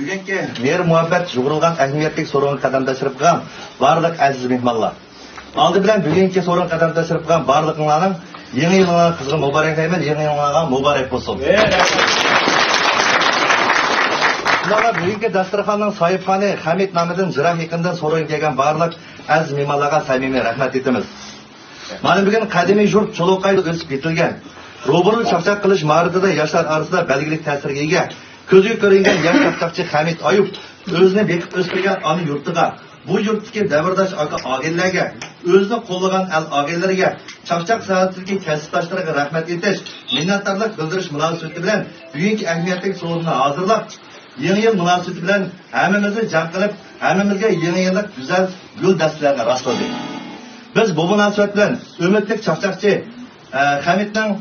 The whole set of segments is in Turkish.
Bugungi mehr muhabbat yug'rilgan ahamiyatli so'rovga qadam tashlab qolgan barliq aziz mehmonlar. Oldi bilan bugungi so'rovga qadam tashlab qolgan barliqlarning yangi yilga qizg'in muboraklayman, yangi yilga muborak bo'lsin. Şunlarla bugungi dasturxonning sohibxoni Hamid nomidan Jiroq yaqindan so'rovga kelgan barliq aziz mehmonlarga samimiy rahmat etamiz. Mana bugun qadimiy yurt Choloqayda o'sib yetilgan. Ro'buru chaqchaq qilish maridida yoshlar orasida belgilik ta'sirga ega. Ko'zga ko'ringan yosh chaqchaqchi Hamid Ayub o'zini bekib o'stirgan ona yurtiga, bu yurtdagi davrdosh aka ogillarga, o'zini qo'llagan al ogillariga, chaqchaq sanoatidagi kasbdoshlariga rahmat etish, minnatdorlik bildirish munosabati bilan bugungi ahamiyatli so'rovni hozirlab, yangi yil munosabati bilan hammamizni jam qilib, hammamizga yangi yillik go'zal gul dastlarga rostladik. Biz bu munosabat bilan umidlik chaqchaqchi Hamidning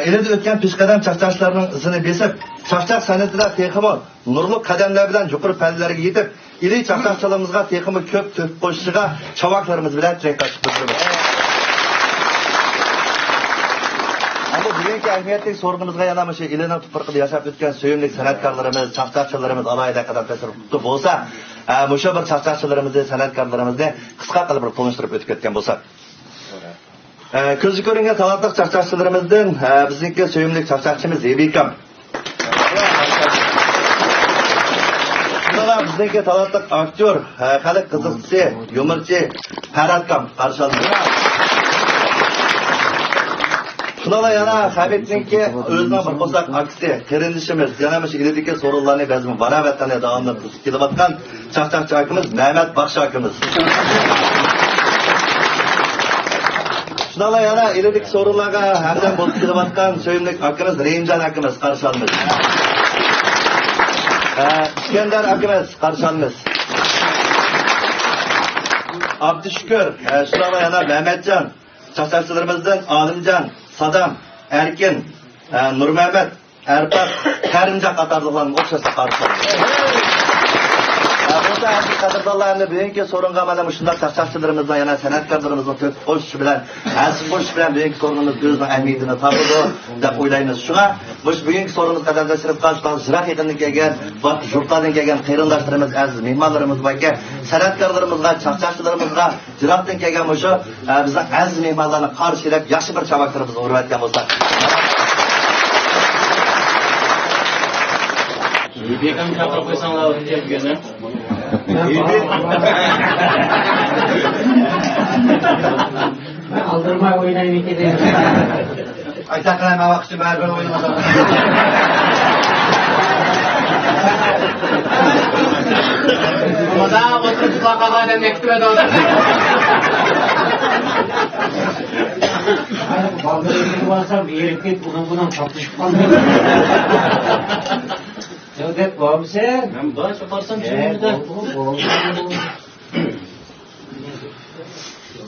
elida o'tgan peshqadam chaqchaqchilarning izini besib, chaqchaq san'atida texmo nurli qadamlar bilan yuqori pallalarga yetib, ilk chaqchaqchilarimizga texmo ko'p to'p qo'shishiga chavoqlarimiz bilan tilakdosh bildiramiz. Ammo bugungi ahamiyatli so'rovimizga yana shu ilning tuproqida yashab o'tgan sevimli san'atkorlarimiz, chaqchaqchilarimiz alohida qadam tashlab bo'lsa, musha bir chaqchaqchilarimizni, san'atkorlarimizni qisqa qilib bir tanishtirib o'tib ketgan bo'lsa, ko'zga ko'ringan talantli chaqchaqchilarimizdan bizniki sevimli chaqchaqchimiz Zebikam. Shunday bizniki talantli aktyor, xalq qiziqchisi, yumorchi Faratkam qarshi oldi. Shunday yana Habibniki o'zining bir qo'saq aksi, qarindishimiz, yana shu iledagi so'rovlarni bazmi barobatdan davomli kelayotgan chaqchaqchi akamiz Mehmet Baxshi akamiz. Şunala yana iledik sorularga hamdan bo'lib kelayotgan sevimli akamiz Reynjan akamiz qarshi olamiz. İskender akamiz qarshi olamiz. Abdushukur, şunala yana Mehmetcan, chaqchaqchilarimizdan Olimjon, Sadam, Erkin, Nurmehmet, Erpak, Karimjon qatorliqlarning o'xshasa qarshi olamiz. Bu da qadrdonlarni bugungi so'ringa mana shunday chaqchaqchilarimizdan yana san'atkorlarimizning ko'p qo'shishi bilan, asl qo'shish bilan bugungi so'rinimiz o'zining ahamiyatini topadi deb o'ylaymiz. Shunga bugungi so'rinimiz qadam tashlab qolgan Jiroq yaqindan kelgan, yurtlardan kelgan qarindoshlarimiz, aziz mehmonlarimiz borga, san'atkorlarimizga, chaqchaqchilarimizga, Jiroqdan kelgan o'sha bizning aziz mehmonlarni qarshilab yaxshi bir chavaqlarimizni o'rgatgan bo'lsak. Bekam chaqirib qo'ysanglar deyapgani. Aldırmay oynayın ki de. Aytaqalam vaqti baribir o'ynamasa. Moda oturup qaqaga mektube doğdu. Baldırın varsa bir yerlikte bundan tartışıp kaldı. Devlet var mı sen? Ben daha yaparsam şimdi de.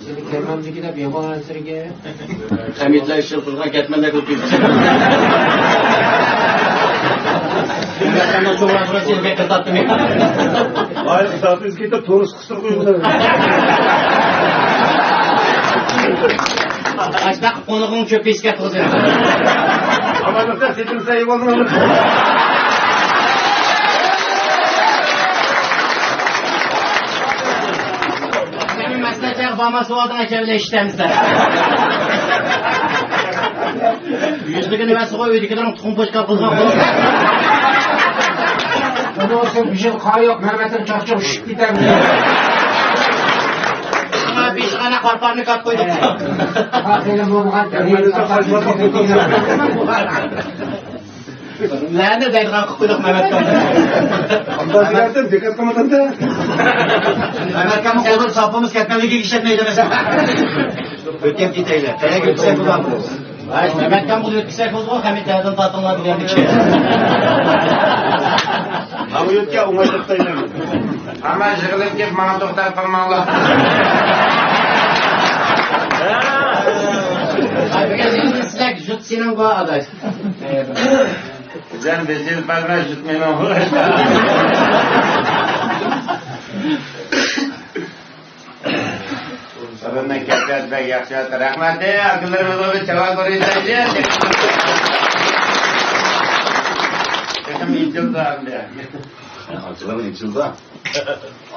Seni Kerman'daki de bir yaman ansırge. Hamidler işi kurgan ketmenle götürdüm. Ben senden çok uğraşıyorum seni bekle tattım ya. Hayır, zaten eskide torus kısır koyuyorlar. Açmak konuğun çöpe isket kızıyor. Ama mesela senin sayı olmalı. Bama suadına çevre işlemizde. Yüzlükü nüvesi koy, ödüklerin tukum poşka kılma koy. Bunu olsa bir şey kay yok, Mehmet'in çarçak şık biter mi? Ama bir tane karparını kat koyduk. Aferin bu muhakkak. Nerede dergan koyduk Mehmet Kam'da? Amdaki dersen, dekat kamatanda. Mehmet Kam'ın olur sapımız ketmeli işletmeydi mesela. Ötkem giteyle. Kaya götürsek kullanmıyoruz. Hayır, Mehmet Kam bunu ötkisek oldu, hem derden tatlılar bilen bir şey. Ama yok ya, umaylıkta inemem. Ama jığılıp git, bana doktor kalmalı. Abi gelin sizler jut senin bu aday. Sen bezil palma jutmayman uğraşma. Sabırla kepkat bek yaxshi yotdi. Rahmat, akıllarimiz bo'lib javob ko'rayotgansiz. Açım içildi abi. Açılamın içildi.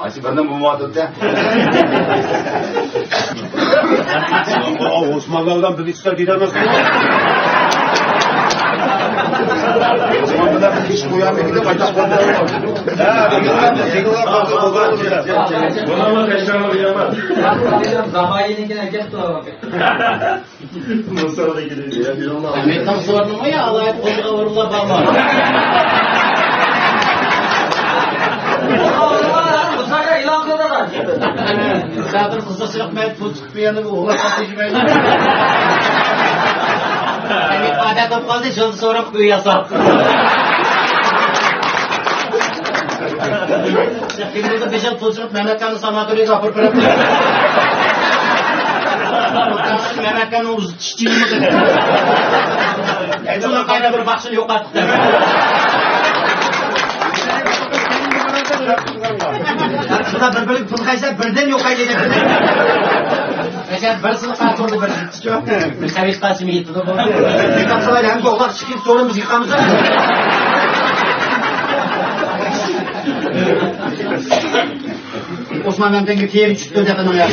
Açı benden bu muhabbette. Osmanlılardan bir ister gidemez. Osmanlı'da hiç koyan bir de bacak oldu. Buna eşyalar yiyemez. Zabayeninkine gel tuğa bak. Mısır'a da gidiyor. Ahmet'ten sorun mu ya? Allah'a konuda vururlar bana. Kusaka ilan kıldılar. Zaten kısası yok. Ben tutup bir yanı bu. Oğlan satıcı ben. Ahmet adet olup kaldı. Şunu sonra kuyuya sattı. Şimdi burada bir şey tutup Mehmet Kan'ın sanatörü kapır kırıp. Mehmet Kan'ın uzun çiçeğini mi dedi? Şuna kayda bir baksın yok artık. Şurada bir bölük pulkaysa birden yok ayda dedi. Mesela bir sınıf kaç oldu bir çıkıyor. Bir servis kaçımı gitti de bu. Bir kapsalayla hem de oğlak çıkıp sonra biz yıkamızda. Osman Mehmet'ten bir yeri çıktı ödeden oraya.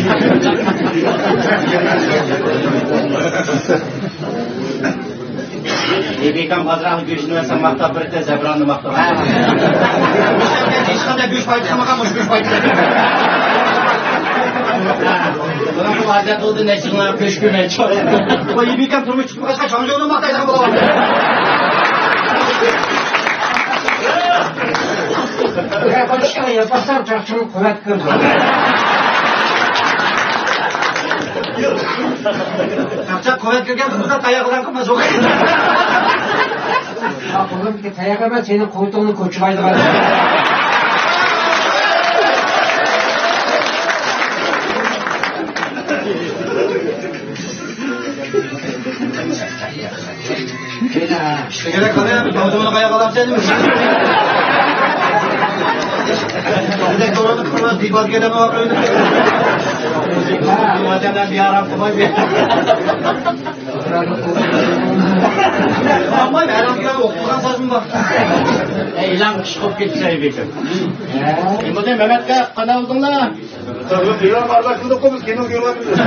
Bekam Hazran'ın göğsünü versen mahtap bir de Zebran'ı mahtap. Hiç kadar göğüs paydı samakanmış göğüs paydı. Bana bu adet oldu ne çıkınlar köşküme çok. Bu iyi bekam turmuş çıkmış kaçka çamcı onu mahtaysa bu da var. Ya başka yaparsan çarşının kuvvet kırdı. Çarşak kuvvet kırken kızlar kayaklardan kırmaz o kadar. Bak oğlum ki tayak hemen senin komutanın koçulaydı var. İşte gerek kalıyor. Komutanına kayak adam sen mi? Direkt orada kırmaz. Dibaz geleme var öyle. Mademden bir aram kumay bir. Ama ben aram okukan sazım var. İlan çıkıp gitse bir gün. Bu da Mehmet Kaya kana oldun la. Tabii bir an bardakında komuz kendini görülebilir.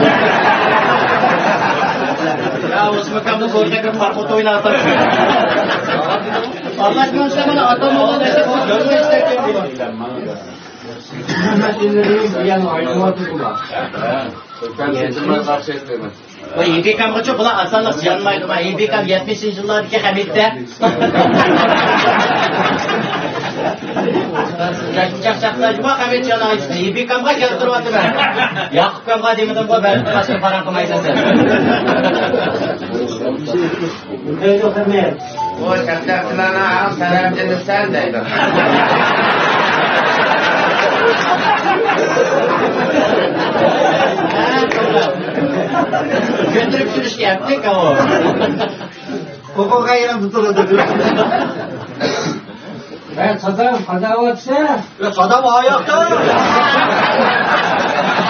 Ya Osman Kamlı koydaki parkot oyunu atar. Anlaşmam işte bana adam olan işte bu görme istekleri. Mehmet İller'in bir yanı ayrılmadı buna. Ben seçilmez karşı etmemez. Bu İBK'm kaçı buna asanlık yanmaydı. Bu İBK'm 70. yıllardaki Hamit'te. Yaşayacak şartlarıma Hamit yana açtı. İBK'm kaç yazı durmadı ben. Yakup Kam'a demedim bu ben başka param kımaysa sen. Öyle yok Hamit. Bu şartlarına ağam selamcını sen deydin. Götürüp sürüş yaptık ama. Koku kayıran tutuldu. Ben sadam, kadavatsa. Ya sadam ayakta.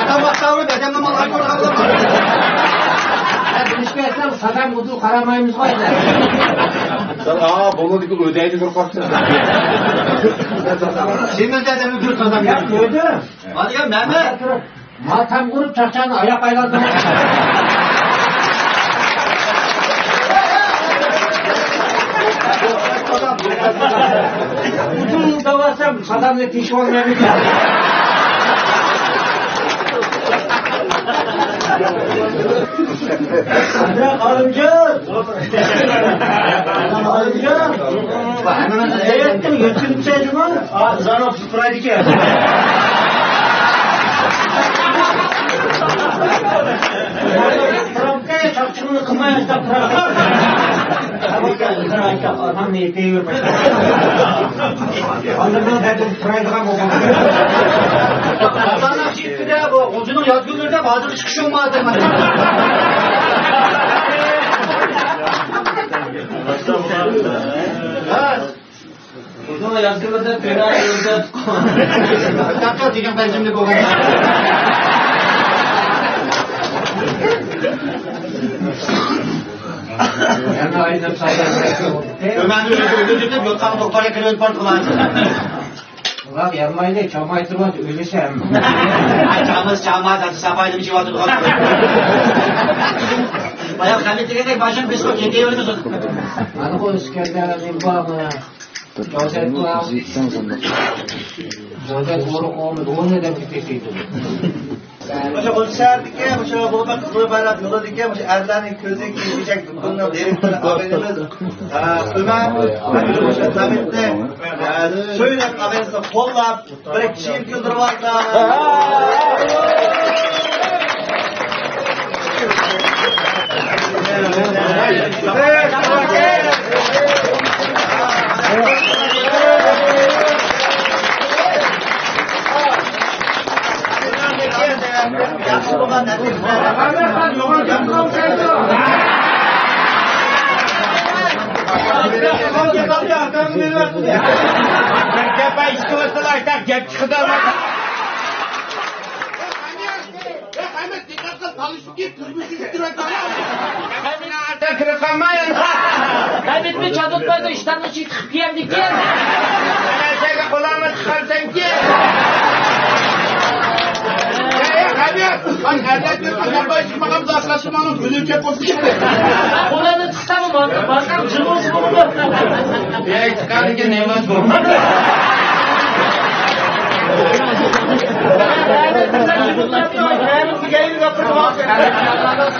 Adam bakta öyle bedemle mal alkol kablama. Ya dönüşme etsem sadam kudu karamayımız var da. Bunu dikkat ödeydi bir korktu. Şimdi dedemi gür sadam Ya yapıyor. gördün. Hadi gel Mehmet. Matam kurup çakçağını ayak aylardı. Bütün davasam sadamla pişman Mehmet. Bırak alımcı. Alımcı. Ne yaptın? Götürüp sevdim ha? Zanof spraydı ki. Bırakın çakçığını kımaya işte bırak. Adam ne yeteği görmez. Anlamına dedim spraydığa bu. Hasanlar çıktı ya bu. Uzunun yazgüllerinde bazı çıkışıyor mu adam? Uzunun yazgüllerinde fena yıldı. Dakika diyeceğim ben şimdi bu. Yani Aynen sayesinde. Ömer'in öldü de yotağın doktora kere öldü partılar. Ulan yanmayla çamay durmaz ölüsem. Ay çamaz hadi sabahleyin bir şey vardı. Bayağı Hamit dikene başım pis yediği ölmüş. Hani o İskender'in bağına. Joseph Kuram. Joseph Kuram onu neden bitişiydi? O'sha Gulshardiki, o'sha G'urbat qizil bayroq yo'lidagi o'sha arlarning ko'ziga kiygizak do'konning direktori og'ayimiz Umar o'sha Samitni so'ylab og'ayimizni qo'llab bir kishi kuldirib yaxshi bo'lgan Kaybetme çadırtmaydı işten içi tıkıp geldik gel. Sen kulağıma tıkarsan gel. Kulağını tıksam mı? Bakalım cıvız mı? Ya tıkanınca ne var bu?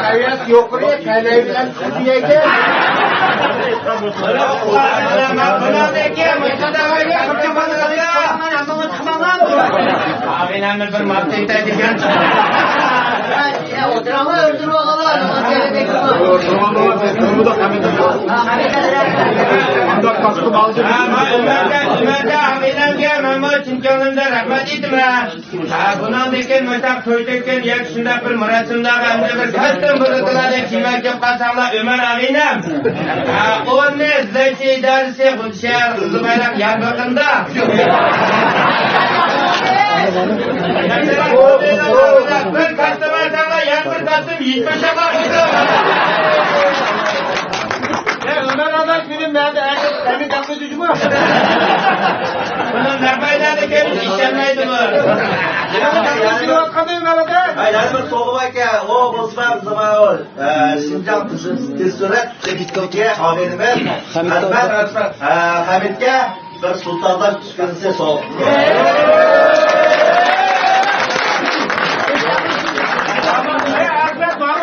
Hayat yok ya kalevlen diyecek. Ağabeylerle bir markette diken. Ya oturanlar öldürü olanlar. Ömer'de ağabeylerge Mehmet Çinkanlı'nda rahmet ettim ha. Bundan deken Mehmet Köyteken yak şunda bir mırasimda hem de bir kastım bırıtılarda kime kep kasanla Ömer ağabeynem. O ne zeki dersi Gülşehir Kızıl Bayrak yak bakında. Bir kastım arasında yak bir kastım 70'e bakıydı. Ömer adam benim nerede? Emin kapı cücümü. Bunun darbaylarını gelip işlemeydi mi? Aylar bir so'g'ib aka, o bo'lsa Zamaol, Shinjang tezyurat tegishli og'ayimiz Hamidga bir sultonlar tushkunsa so'g'.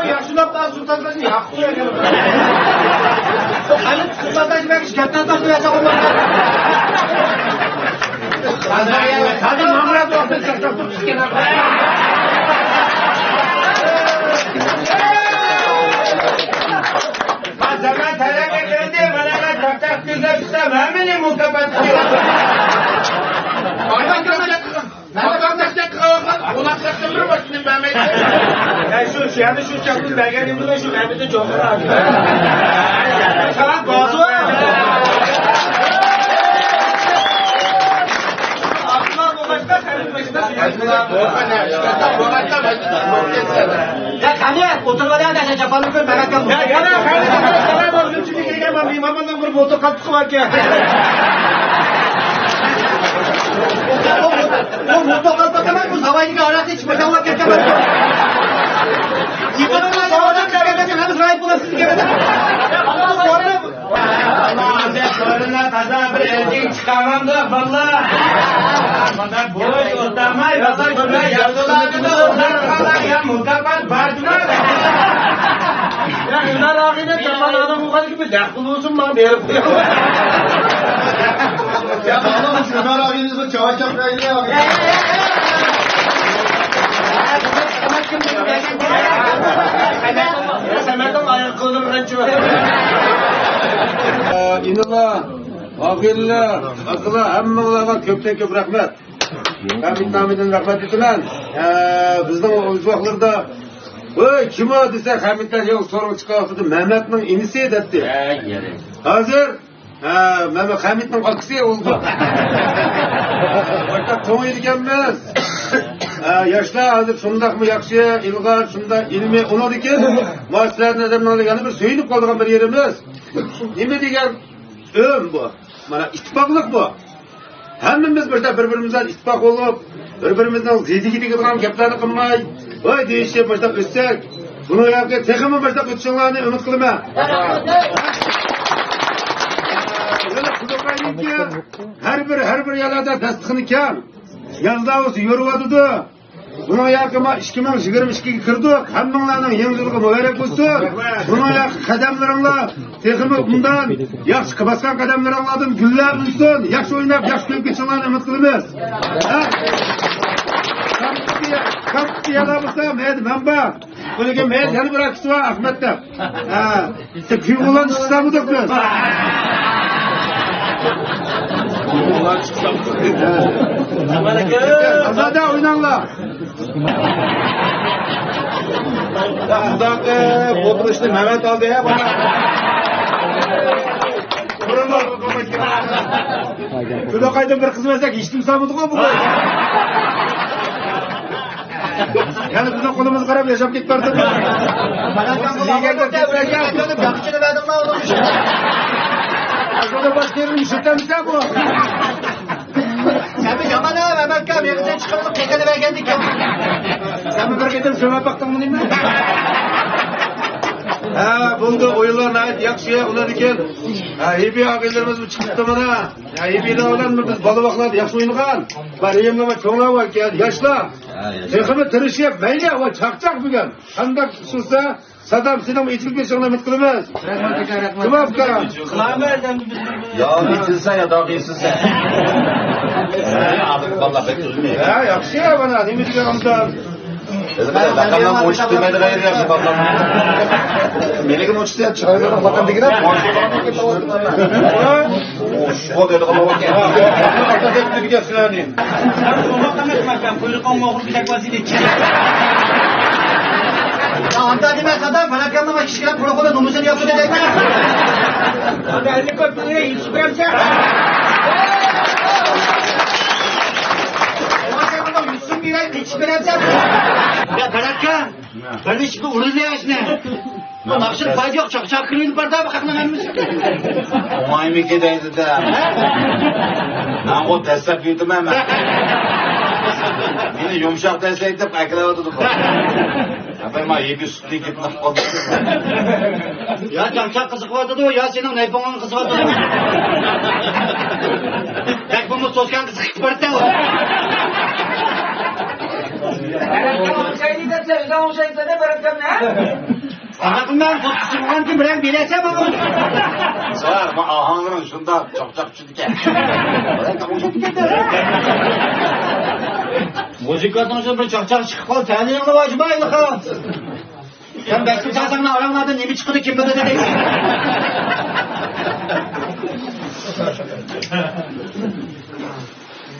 Yaşılap daha sultanlar niye? Hakkı yok. Hani sultanlar belki şirketten taşıyacak olmaz. Hadi mamura doğru çıkacak. Zaman talep eklendi, bana tak tak güzel istem, hemen mukabat diyor. Yani şu çapın belgenin bu şu Mehmet'in çoğunu abi. Sana bazı var. Ya kani oturmadan da çapanı koy merak etme. Ya yana sana da bütün geleceğim ben imamdan bir foto katkı var ki. O mutlu kalmak bu havayla arası hiç bakalım geçemez. Yıkanın havadan gelmesi hem sahip olasın gelmesi. Aman de soruna kaza bir erkek çıkamam da valla. Bana boy otamay valla şuna yazılarını da onlar kadar ya mukabat bardılar. Ya Ömer ağine çapan adam bu kadar gibi dakıl olsun bana diyelim. Ya bağlamış Ömer abinizin çava çapkayını ya. Semerden ayakkabılarını rençiyor. İnallah, ağırlar, akıllar, hammalarga köpten köp rahmet. Hamid Namid'in rahmet etilen. Bizden o uzaklarda kim o desek Hamid'den yok sorun çıkartıdı. Mehmet'in inisi edetti. Hazır Mehmet Hamid'in aksi oldu. Fakat to'y deganmiz. yoshlar hozir shundaqmi yaxshi ilg'or shunda ilmiy unadi ekan mana sizlarni nazardan yana bir suyunib qolgan bir yerimiz nima degan bu mana ittifoqlik bu hammamiz bir-birimizdan ittifoq bo'lib bir-birimizning zidiga tegadigan gaplarni qilmay voy deyishib boshlab o'tsak buni yoqqa texmi boshlab o'tishinglarni umid qilaman. Her bir yerlerde tasdiqini kam. Yazda olsa yo'ruvadi. Buni yoqqa 2022 ga kirdik. Hammanglarning yangilig'i muborak bo'lsin. Buni yoq qadamlaringlar texmi bundan yaxshi bosgan qadamlaringlardan gullar bo'lsin. Yaxshi o'ynab, yaxshi ko'p ketishinglarni umid qilamiz. Kampiyada bo'lsa menba Bugün men yana bir akisi var Ahmet'te. Kuyuğulan İstanbul'da biz. Azade oynanlar. Budak oturuştu Mehmet aldı ya bana. Kudakaydan bir kız versek hiç kimse buldu mu bu? Yani bizim kolumuzu karab yaşam git vardı. Size geldik. Yakıcını verdim ben onu düşün. Şurada başka yerin işletmemiz bu. Sen bir yaman ha Mehmet Kam yakıcını çıkartıp kekeni ver geldik ya. Sen bir gidelim söme baktın mı değil mi? Ha buldu oyunlar nayet yakşıya ulan iken. Ha hebi ağırlarımız bu çıktı bana. Ya hebi de olan mı biz balıbaklar yakşı oynagan. Var yemle ve çoğuna var ki yaşla. Tekimi tırışıp meyle o çakacak bugün. Kandak sussa Saddam Sinam içilik geçiğine mutkulumuz. Tamam karam. Ya bitilsen ya da bilsinsen. Vallahi bekliyorum. Ya yakşı ya bana. Ne mi diyor amcan? Bakandan boş demedi gayrı ya. Melek'in uçtu ya. Çıkarıyorum bakan dikine. O dedi ama bak ya. Hep bir geçsene. Ya amca deme Saddam Mehmet Kam'la bak kişiler prokola domuzunu yaptı dedik mi? Helikopterine hiç verse. Yusuf bir ay hiç veremsem. Ya Karakka. Ben de şimdi uruz ne yaşına? Bu nakşın fayda yok. Çok kırıydı bardağı bakakla vermiş. Umaymi kedeydi de. Ben o destek büyüdüm hemen. Yine yumuşak destekte eklevadı bu. Ben ma yebi sütü gitmek oldu. Ya çamşak kızık vardı da o ya senin neyponganın kızı vardı. Tek bunu soskan kızık çıkarttı o. Anladın mı? Tutuşturgan kim bilen bilese mi bu? Sağır ama ahangırın şunda çok çıktı. Muzikatın için bir çakçak çıkıp kal. Senin yanına vacıma aylık ha. Sen bekli çalsana aranlardan nemi çıkıdı kim bilir dedik.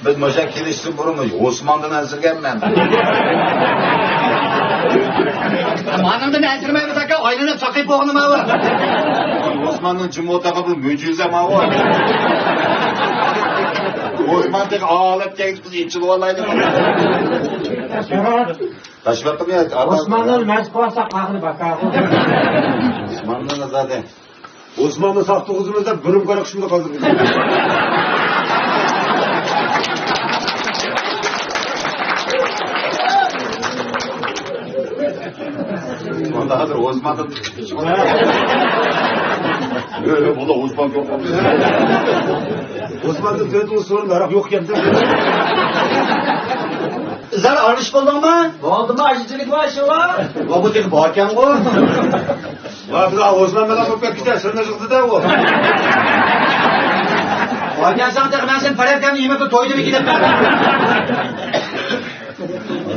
Biz moja kelishib burunmi Osmondan azirganman. Manimdan azirmaymiz aka, aylanib saqib bo'g'nima bu. Osmondan jimotaga bir mo'jiza ma bor. Osmondagi olat kelib biz ichib olaylik. Tashvaqim ya. Osmanlı'nın Moskva'sa kahri bakar. Osmondan zaten. Osmanlı sattığımızda bölüm karışımda kaldık. Vallahi Osman'da böyle bu da Osman yok. Osmanlı söylediği sorun merak yok yani. Zar arış buldun mu? Oldu mu? Acıcılık var şu var. Bu tek bakan bu. Var bir daha Osman bana bakmak gider. Sırna çıktı da o. Bakan sana tek ben sen parayken yemek toydu bir gidip.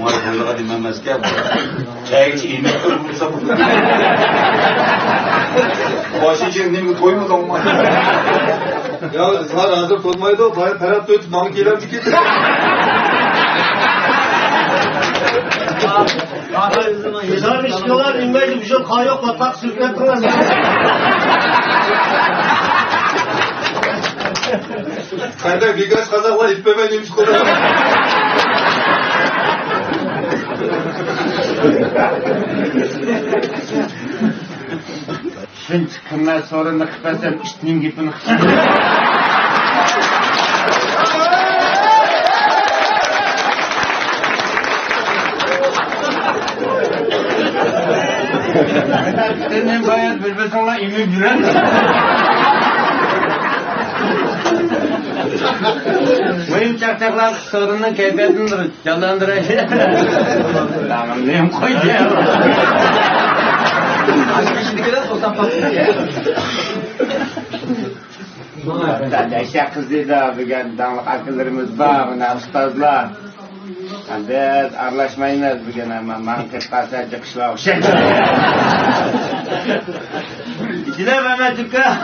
Onlar bunlara dinlemez ki. Çay içi yemek kurulursa bu. Başı içerisinde koymadı onlar. Ya zar hazır olmaydı o. Baya Ferhat Döğüt mank eylem dikildi. Zar istiyorlar inmeydi bir şey kar yok patlak sürükler kırmaz. Kayda birkaç kazak var. İpme ben yemiş koyalım. Shuncha kunlar so'rinni qilmasam itning gapini Senin bayat bilbesinler imib yürür. Mühim çakçaklar sorunun keyfiyetini canlandıracak. Tamam neyim koydu ya. Dadaşa kızı da bugün damlık akıllarımız var, buna ustazlar. Biz arlaşmayınız bugün ama mantık kalsa çıkışla okşayın. İçine Mehmet Tüka.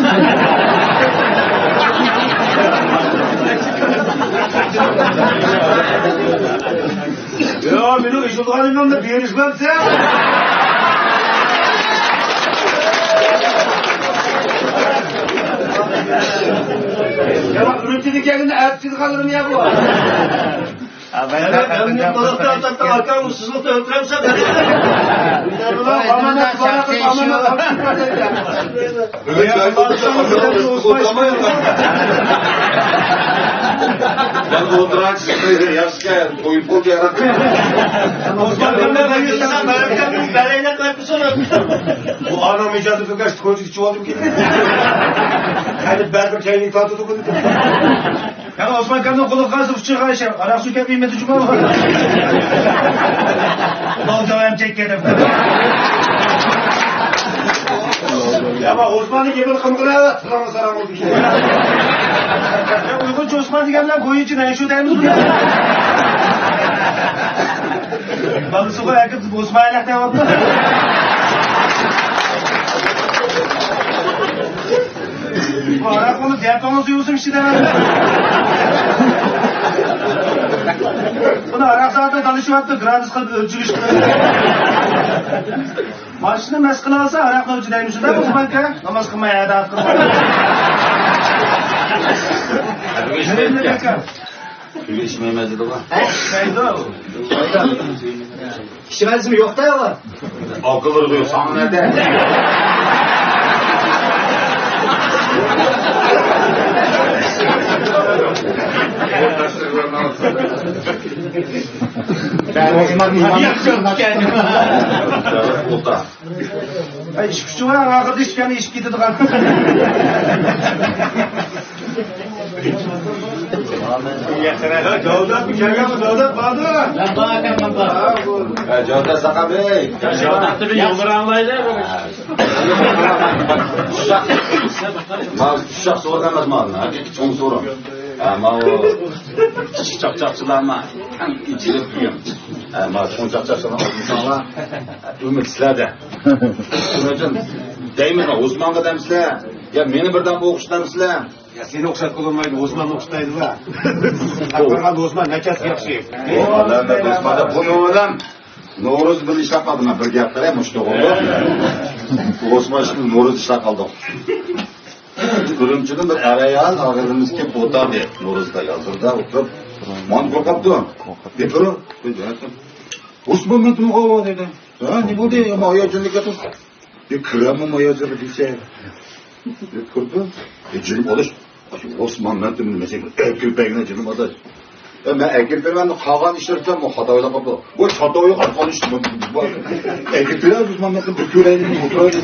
Ya benim işitlerimden de bir yarışmamsa. Ya bak ürüntülük yerinde ertsiz kalırım ya bu. Evet, ben balıkta atakta arkamı sızılıp öldüremsem ben. Amanat bana amanat. Ben oturan çıkıyor, yaşken, koyup koyup yarattım. Osman Bey'le ben yüzünden ben beleğine koymuşsun. Bu anam icadı fıkaş, koyucu çuvalım ki. Hani berber çayını tatlı dokudu. Ya Osman Kam'dan kolu kalsın fıçı karışır. Arak su kep yemedi cuma var. Bal dövem çekkedim. Ya bak Osman'ı gebel kımkına tıkama saram oldu. Ya uygunca Osman diyenler koyun için en şu deyimiz bu ya. Balısı koy herkes Osman'a lak devam. Bu arak onu diğer tonu suyusun işte demem. Bunu arak zaten tanışıvattı. Gradus kadar ölçülüş. Maaşını meskil alsa arak ölçüdeymiş. Ne bu banka? Namaz kılmaya da kılmaya. Ne kanka? Bugün içmeyemezdi de var. Neydi o? İşimez mi? Yok da ya var. Akılır diyor, sana nerede? Ben Osman İman'ı kendim. Otta. Ay işkişi var arkada işkeni iş gitti dıkan. Cavdat bir kere mi? Cavdat vardı mı? Ben bağırken ben bağırken. Cavda Saka Bey. Cavdat'ta bir yolları anlaydı. Şuşak sorgamaz mı adına? Onu sorun. Ama o küçük çapçapçılarına içilip duyuyorum. Ama son çapçapçılarına insanlar ümitsilerde. Şunun deymin Osman'ga demişler. Ya beni birden bu okuşlamışlar. Ya seni okşat kullanmaydı, Osman okşataydı da. Akbargan Osman ne kes yakşı. Osman'da bunu adam No'ruz bir işlep adına bir gaplar ya müşte oldu. Osman şimdi No'ruz işlep aldı. Ürümçinin bir arayağın ağırımızki bota diye No'ruz'da yazıldı. Oturup man korkaptı. Yapırım. Osman ben tüm hava dedi. Ha ne bu diye ama ayacınlık yapın. Bir kıramım ayacını bir şey. Kırdı. Cülüm olur. Osman ben tüm mesela erkilpegine cülüm adı. Ben erkilpegine kalan işlersem o hatayla kapı. Bu hatayı kalkan işlerim. Erkilpegine Osman ben tüm büküreğini oturaydı.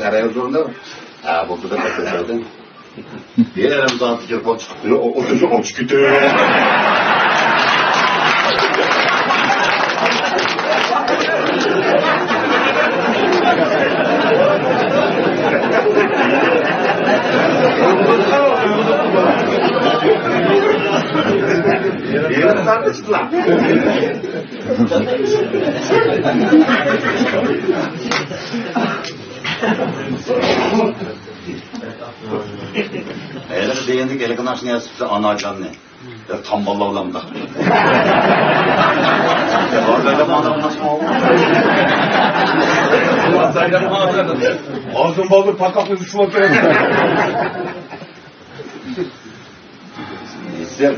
Araya zorunda. Ha bu da kaçırdım. Diğer zaten kirpot çıktı. O da çok çıktı. Diğer zaten çıktı. Eğer beğendik elkin aşını yazıpsa ana canlı. Ya tam vallahi olamda. Orada madem nasıl oldu? Ağzın balık pakaklı düşman kere. Neyse.